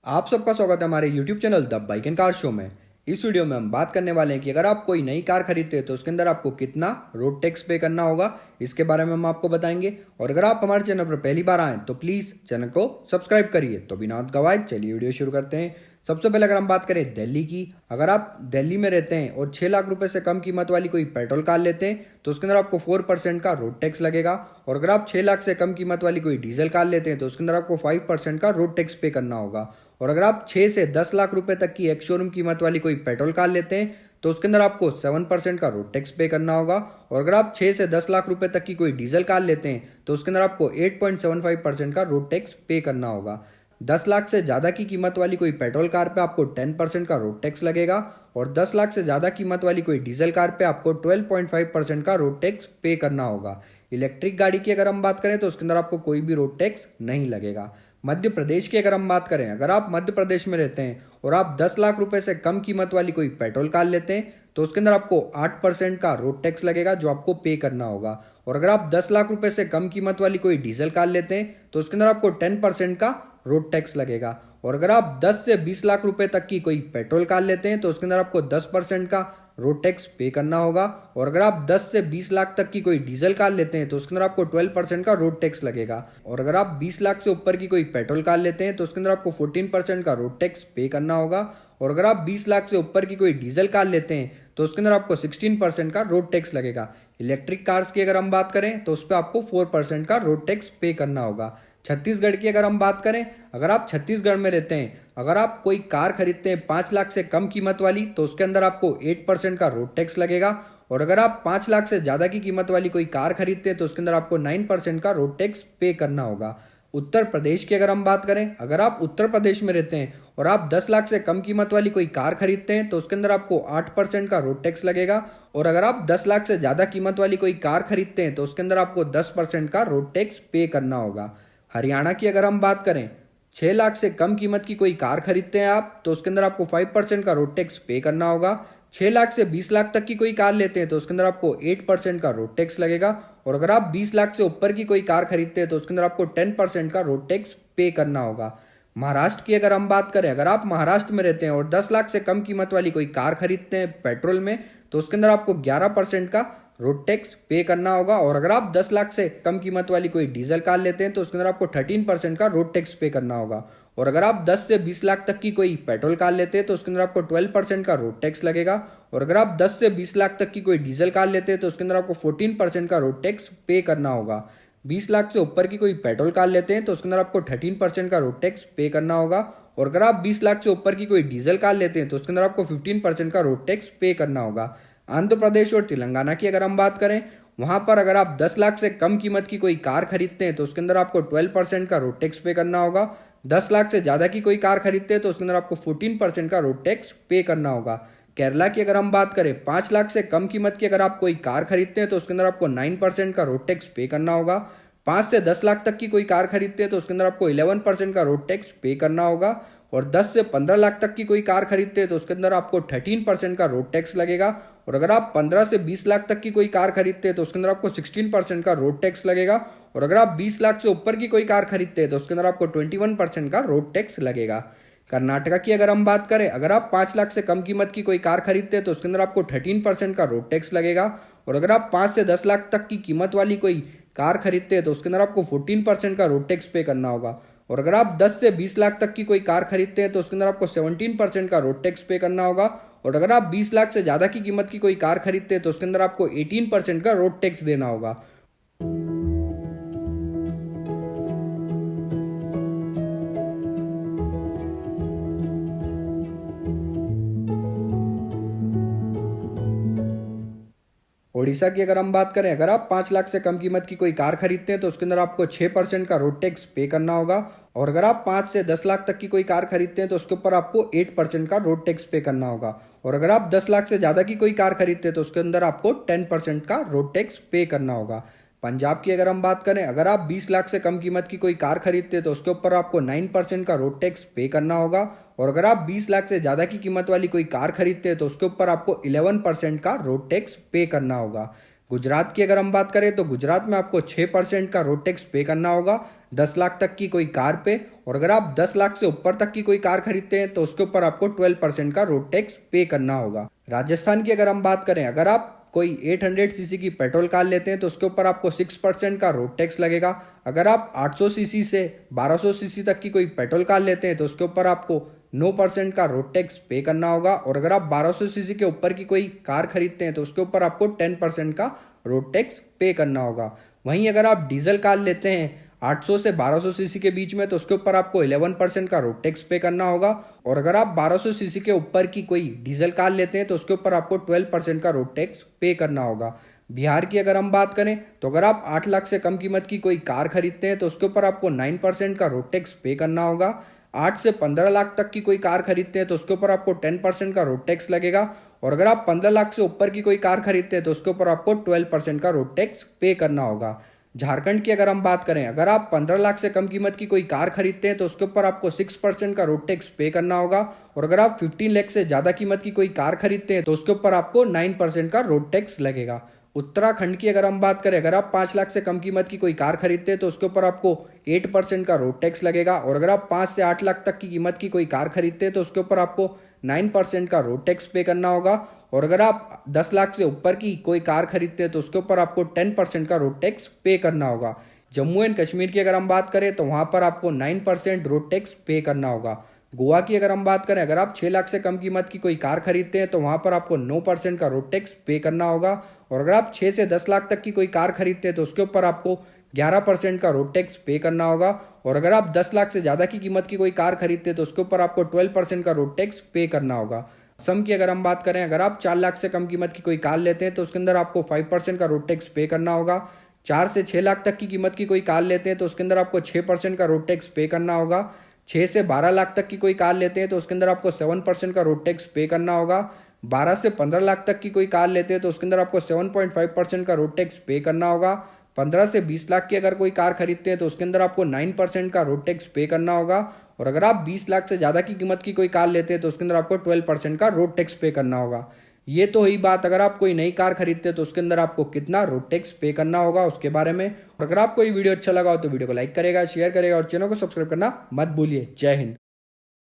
आप सबका स्वागत है हमारे YouTube channel the bike and car show में। इस वीडियो में हम बात करने वाले हैं कि अगर आप कोई नई कार खरीदते हैं तो उसके अंदर आपको कितना रोड टैक्स पे करना होगा, इसके बारे में हम आपको बताएंगे। और अगर आप हमारे चैनल पर पहली बार आएँ तो प्लीज़ चैनल को सब्सक्राइब करिए। तो बिना वक्त गवाए चलिए वीडियो शुरू करते हैं। सबसे पहले अगर हम बात करें दिल्ली की, अगर आप दिल्ली में रहते हैं और 6 लाख रुपए से कम कीमत वाली कोई पेट्रोल कार लेते हैं तो उसके अंदर आपको 4% का रोड टैक्स लगेगा। और अगर आप 6 लाख से कम कीमत वाली कोई डीजल कार लेते हैं तो उसके अंदर आपको 5% का रोड टैक्स पे करना होगा। और अगर आप 6 से 10 लाख रुपए तक की एक शोरूम कीमत वाली कोई पेट्रोल कार लेते हैं तो उसके अंदर आपको 7% का रोड टैक्स पे करना होगा। और अगर आप 6 से 10 लाख रुपए तक की कोई डीजल कार लेते हैं तो उसके अंदर आपको 8.75% का रोड टैक्स पे करना होगा। 10 लाख से ज़्यादा की कीमत वाली कोई पेट्रोल कार पे आपको 10% का रोड टैक्स लगेगा। और 10 लाख से ज़्यादा कीमत वाली कोई डीजल कार पे आपको 12.5% का रोड टैक्स पे करना होगा। इलेक्ट्रिक गाड़ी की अगर हम बात करें तो उसके अंदर आपको कोई भी रोड टैक्स नहीं लगेगा। मध्य प्रदेश की अगर हम बात करें, अगर आप मध्य प्रदेश में रहते हैं और आप 10 लाख रुपए से कम कीमत वाली कोई पेट्रोल कार लेते हैं तो उसके अंदर आपको 8% का रोड टैक्स लगेगा जो आपको पे करना होगा। और अगर आप 10 लाख रुपए से कम कीमत वाली कोई डीजल कार लेते हैं तो उसके अंदर आपको 10% का रोड टैक्स लगेगा। और अगर आप 10 से 20 लाख रुपए तक की कोई पेट्रोल कार लेते हैं तो उसके अंदर आपको 10% का रोड टैक्स पे करना होगा। और अगर आप 10 से 20 लाख तक की कोई डीजल कार लेते हैं तो उसके अंदर आपको 12% का रोड टैक्स लगेगा। और अगर आप 20 लाख से ऊपर की कोई पेट्रोल कार लेते हैं तो उसके अंदर आपको 14% का रोड टैक्स पे करना होगा। और अगर आप 20 लाख से ऊपर की कोई डीजल कार लेते हैं तो उसके अंदर आपको 16% का रोड टैक्स लगेगा। इलेक्ट्रिक कार्स की अगर हम बात करें तो उस पर आपको 4% का रोड टैक्स पे करना होगा। छत्तीसगढ़ की अगर हम बात करें, अगर आप छत्तीसगढ़ में रहते हैं, अगर आप कोई कार खरीदते हैं 5 लाख से कम कीमत वाली तो उसके अंदर आपको 8% का रोड टैक्स लगेगा। और अगर आप 5 लाख से ज़्यादा की कीमत वाली कोई कार खरीदते हैं तो उसके अंदर आपको 9% का रोड टैक्स पे करना होगा। उत्तर प्रदेश की अगर हम बात करें, अगर आप उत्तर प्रदेश में रहते हैं और आप 10 लाख से कम कीमत वाली कोई कार खरीदते हैं तो उसके अंदर आपको 8% का रोड टैक्स लगेगा। और अगर आप 10 लाख से ज़्यादा कीमत वाली कोई कार खरीदते हैं तो उसके अंदर आपको 10% का रोड टैक्स पे करना होगा। हरियाणा की अगर हम बात करें, 6 लाख से कम कीमत की कोई कार खरीदते हैं आप तो उसके अंदर आपको 5% का रोड टैक्स पे करना होगा। 6 लाख से 20 लाख तक की कोई कार लेते हैं तो उसके अंदर आपको 8% का रोड टैक्स लगेगा। और अगर आप 20 लाख से ऊपर की कोई कार खरीदते हैं तो उसके अंदर आपको 10% का रोड टैक्स पे करना होगा। महाराष्ट्र की अगर हम बात करें, अगर आप महाराष्ट्र में रहते हैं और 10 लाख से कम कीमत वाली कोई कार खरीदते हैं पेट्रोल में तो उसके अंदर आपको 11% का रोड टैक्स पे करना होगा। और अगर आप 10 लाख से कम कीमत वाली कोई डीजल कार लेते हैं तो उसके अंदर आपको 13% का रोड टैक्स पे करना होगा। और अगर आप 10 से 20 लाख तक की कोई पेट्रोल कार लेते हैं तो उसके अंदर आपको 12% का रोड टैक्स लगेगा। और अगर आप 10 से 20 लाख तक की कोई डीजल कार लेते हैं तो उसके अंदर आपको 14% का रोड टैक्स पे करना होगा। 20 लाख से ऊपर की कोई पेट्रोल कार लेते हैं तो उसके अंदर आपको 13% का रोड टैक्स पे करना होगा। और अगर आप 20 लाख से ऊपर की कोई डीजल कार लेते हैं तो उसके अंदर आपको 15% का रोड टैक्स पे करना होगा। आंध्र प्रदेश और तेलंगाना की अगर हम बात करें, वहां पर अगर आप 10 लाख से कम कीमत की कोई कार खरीदते हैं तो उसके अंदर आपको 12% का रोड टैक्स पे करना होगा। 10 लाख से ज़्यादा की कोई कार खरीदते हैं तो उसके अंदर आपको 14% का रोड टैक्स पे करना होगा। केरला की अगर हम बात करें, 5 लाख से कम कीमत की अगर आप कोई कार खरीदते हैं तो उसके अंदर आपको 9% का रोड टैक्स पे करना होगा। 5 से 10 लाख तक की कोई कार खरीदते हैं तो उसके अंदर आपको 11% का रोड टैक्स पे करना होगा। और 10 से 15 लाख तक की कोई कार खरीदते हैं तो उसके अंदर आपको 13% का रोड टैक्स लगेगा। और अगर आप 15 से 20 लाख तक की कोई कार खरीदते हैं तो उसके अंदर आपको 16% का रोड टैक्स लगेगा। और अगर आप 20 लाख से ऊपर की कोई कार खरीदते हैं तो उसके अंदर आपको 21% का रोड टैक्स लगेगा। कर्नाटका की अगर हम बात करें, अगर आप 5 लाख से कम कीमत की कोई कार खरीदते हैं तो उसके अंदर आपको 13% का रोड टैक्स लगेगा। और अगर आप 5 से 10 लाख तक की कीमत वाली कोई कार खरीदते हैं तो उसके अंदर आपको 14% का रोड टैक्स पे करना होगा। और अगर आप 10 से 20 लाख तक की कोई कार खरीदते हैं तो उसके अंदर आपको 17% का रोड टैक्स पे करना होगा। और अगर आप 20 लाख से ज़्यादा की कीमत की कोई कार खरीदते हैं तो उसके अंदर आपको 18% का रोड टैक्स देना होगा। ओडिशा की अगर हम बात करें, अगर आप 5 लाख से कम कीमत की कोई कार खरीदते हैं तो उसके अंदर आपको 6% का रोड टैक्स पे करना होगा। और अगर आप 5 से 10 लाख तक की कोई कार खरीदते हैं तो उसके ऊपर आपको 8% का रोड टैक्स पे करना होगा। और अगर आप 10 लाख से ज़्यादा की कोई कार खरीदते हैं तो उसके अंदर आपको 10% का रोड टैक्स पे करना होगा। पंजाब की अगर हम बात करें, अगर आप 20 लाख से कम कीमत की कोई कार खरीदते हैं तो उसके ऊपर आपको 9% का रोड टैक्स पे करना होगा। और अगर आप 20 लाख से ज़्यादा की कीमत वाली कोई कार खरीदते हैं तो उसके ऊपर आपको 11% का रोड टैक्स पे करना होगा। गुजरात की अगर हम बात करें तो गुजरात में आपको 6% का रोड टैक्स पे करना होगा। 10 लाख तक की कोई कार पे, और अगर आप 10 लाख से ऊपर तक की कोई कार खरीदते हैं तो उसके ऊपर आपको 12% का रोड टैक्स पे करना होगा। राजस्थान की अगर हम बात करें, अगर आप कोई 800 सीसी की पेट्रोल कार लेते हैं तो उसके ऊपर आपको 6% का रोड टैक्स लगेगा। अगर आप 800 सीसी से 1200 सीसी तक की कोई पेट्रोल कार लेते हैं तो उसके ऊपर आपको 9% का रोड टैक्स पे करना होगा। और अगर आप 1200 सीसी के ऊपर की कोई कार खरीदते हैं तो उसके ऊपर आपको 10% का रोड टैक्स पे करना होगा। वहीं अगर आप डीजल कार लेते हैं 800 से 1200 सीसी के बीच में तो उसके ऊपर आपको 11% का रोड टैक्स पे करना होगा। और अगर आप 1200 सीसी के ऊपर की कोई डीजल कार लेते हैं तो उसके ऊपर आपको 12% का रोड टैक्स पे करना होगा। बिहार की अगर हम बात करें तो अगर आप 8 लाख से कम कीमत की कोई कार खरीदते हैं तो उसके ऊपर आपको 9% का रोड टैक्स पे करना होगा। 8 से 15 लाख तक की कोई कार खरीदते हैं तो उसके ऊपर आपको 10% का रोड टैक्स लगेगा। और अगर आप 15 लाख से ऊपर की कोई कार खरीदते हैं तो उसके ऊपर आपको 12% का रोड टैक्स पे करना होगा। झारखंड की अगर हम बात करें, अगर आप 15 लाख से कम कीमत की कोई कार खरीदते हैं तो उसके ऊपर आपको 6% का रोड टैक्स पे करना होगा। और अगर आप 15 लाख से ज़्यादा कीमत की कोई कार खरीदते हैं तो उसके ऊपर आपको 9% का रोड टैक्स लगेगा। उत्तराखंड की अगर हम बात करें, अगर आप 5 लाख से कम कीमत की कोई कार खरीदते हैं तो उसके ऊपर आपको 8% का रोड टैक्स लगेगा। और अगर आप 5 से 8 लाख तक की कीमत की कोई कार खरीदते हैं तो उसके ऊपर आपको 9% का रोड टैक्स पे करना होगा। और अगर आप 10 लाख से ऊपर की कोई कार खरीदते हैं तो उसके ऊपर आपको 10% का रोड टैक्स पे करना होगा। जम्मू एंड कश्मीर की अगर हम बात करें तो वहाँ पर आपको 9% रोड टैक्स पे करना होगा। गोवा की अगर हम बात करें, अगर आप 6 लाख से कम कीमत की कोई कार खरीदते हैं तो वहाँ पर आपको 9% का रोड टैक्स पे करना होगा। और अगर आप 6 से 10 लाख तक की कोई कार खरीदते हैं तो उसके ऊपर आपको 11% का रोड टैक्स पे करना होगा। और अगर आप 10 लाख से ज़्यादा की कीमत की कोई कार खरीदते हैं तो उसके ऊपर आपको 12% का रोड टैक्स पे करना होगा। असम की अगर हम बात करें, अगर आप 4 लाख से कम कीमत की कोई कार लेते हैं तो उसके अंदर आपको 5% का रोड टैक्स पे करना होगा। 4 से 6 लाख तक की कीमत की कोई कार लेते हैं तो उसके अंदर आपको 6% का रोड टैक्स पे करना होगा। 6 से 12 लाख तक की कोई कार लेते हैं तो उसके अंदर आपको 7% का रोड टैक्स पे करना होगा। 12 से 15 लाख तक की कोई कार लेते हैं तो उसके अंदर आपको 7.5% का रोड टैक्स पे करना होगा। 15 से 20 लाख की अगर कोई कार खरीदते हैं तो उसके अंदर आपको 9% का रोड टैक्स पे करना होगा। और अगर आप 20 लाख से ज़्यादा की कीमत की कोई कार लेते हैं तो उसके अंदर आपको 12% का रोड टैक्स पे करना होगा। ये तो हुई बात अगर आप कोई नई कार खरीदते हैं तो उसके अंदर आपको कितना रोड टैक्स पे करना होगा उसके बारे में। और अगर आपको ये वीडियो अच्छा लगा हो तो वीडियो को लाइक करेगा, शेयर करेगा और चैनल को सब्सक्राइब करना मत भूलिए। जय हिंद।